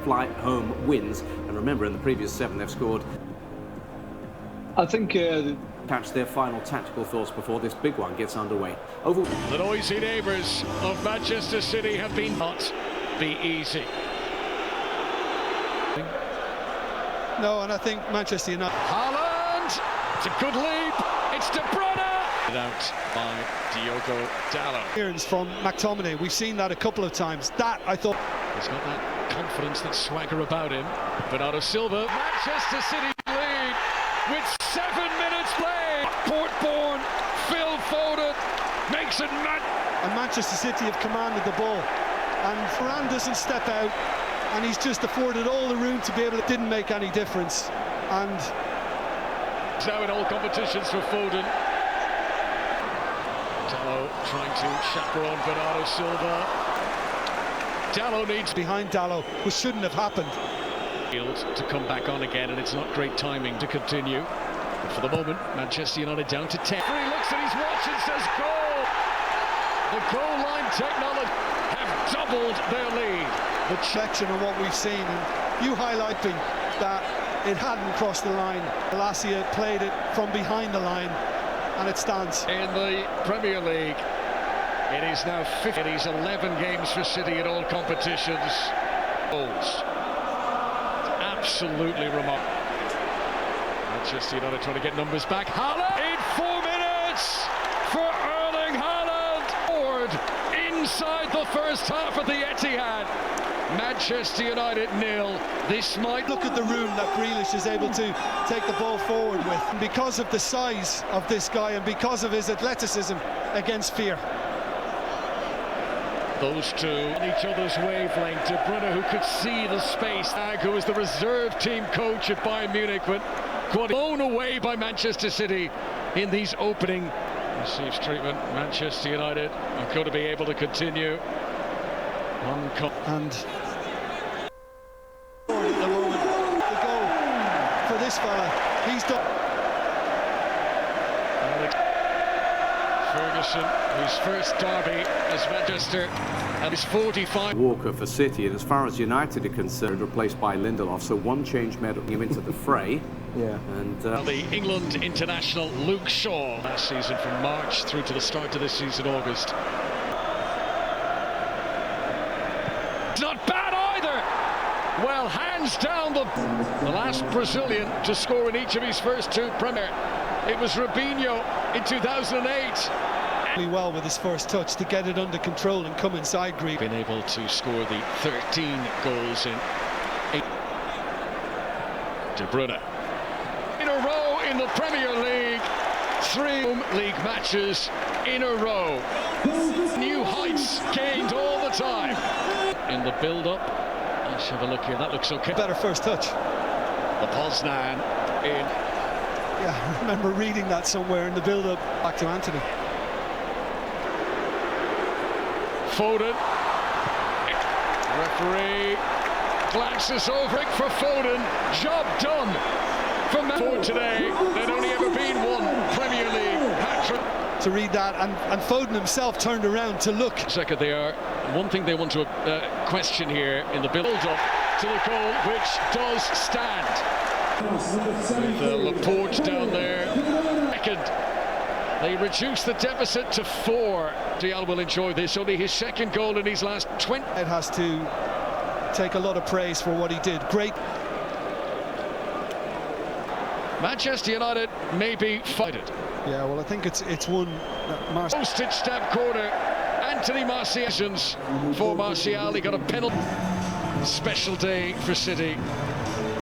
fly home wins. And remember, in the previous 7 they've scored. I think Catch their final tactical thoughts before this big one gets underway. The noisy neighbours of Manchester City have been not be easy. No, and I think Manchester United. Haaland! It's a good leap. It's De Bruyne! Out by Diogo Dalot. Clearance from McTominay. We've seen that a couple of times. That, I thought... He's got that confidence, that swagger about him. Bernardo Silva. Manchester City lead with 7 minutes played. Port-born Phil Foden makes it And Manchester City have commanded the ball. And Varane doesn't step out. And he's just afforded all the room to be able to... Didn't make any difference. And... It's now in all competitions for Foden. Dalot trying to chaperone Bernardo Silva. Dalot needs... Behind Dalot, which shouldn't have happened. To come back on again, and it's not great timing to continue. But for the moment, Manchester United down to 10. He looks at his watch and says goal! The goal line technology have doubled their lead. The section of what we've seen, and you highlighting that it hadn't crossed the line. Malacia played it from behind the line, and it stands. In the Premier League, it is now 50. It is 11 games for City in all competitions. Goals. Absolutely remarkable. Manchester United trying to get numbers back. Haaland in 4 minutes for Erling Haaland. Forward inside the first half of the Etihad. Manchester United 0. This might... Look at the room that Grealish is able to take the ball forward with. And because of the size of this guy and because of his athleticism against fear. Those two on each other's wavelength. De Bruyne, who could see the space. Who was the reserve team coach at Bayern Munich, but blown away by Manchester City in these opening. Receives treatment. Manchester United are going to be able to continue. And at the moment, the goal for this fella, he's done. Ferguson, his first derby as Manchester, and his 45. Walker for City, and as far as United are concerned, replaced by Lindelof, so one change made him into the fray. Yeah. And the England international Luke Shaw last season from March through to the start of this season, August. It's not bad either. Well, hands down the last Brazilian to score in each of his first 2 Premier. It was Robinho in 2008. Well with his first touch to get it under control and come inside. Green been able to score the 13 goals in 8. De Bruyne in a row in the Premier League. 3 league matches in a row. New heights gained all the time. In the build-up, let's have a look here. That looks okay. Better first touch. The Poznan in. Yeah, I remember reading that somewhere in the build-up. Back to Anthony. Foden. Referee glances over it for Foden. Job done for Man today. There'd only ever been one Premier League hat-trick. To read that, and Foden himself turned around to look. Second, they are. One thing they want to question here in the build-up to the goal, which does stand. With Laporte down there. Second. They reduce the deficit to 4. Diallo will enjoy this. Only his second goal in his last 20. It has to take a lot of praise for what he did. Great. Manchester United may be fighted. Yeah, well, I think it's one that postage stamp corner. Anthony Martial for Martial. He got a penalty. Special day for City.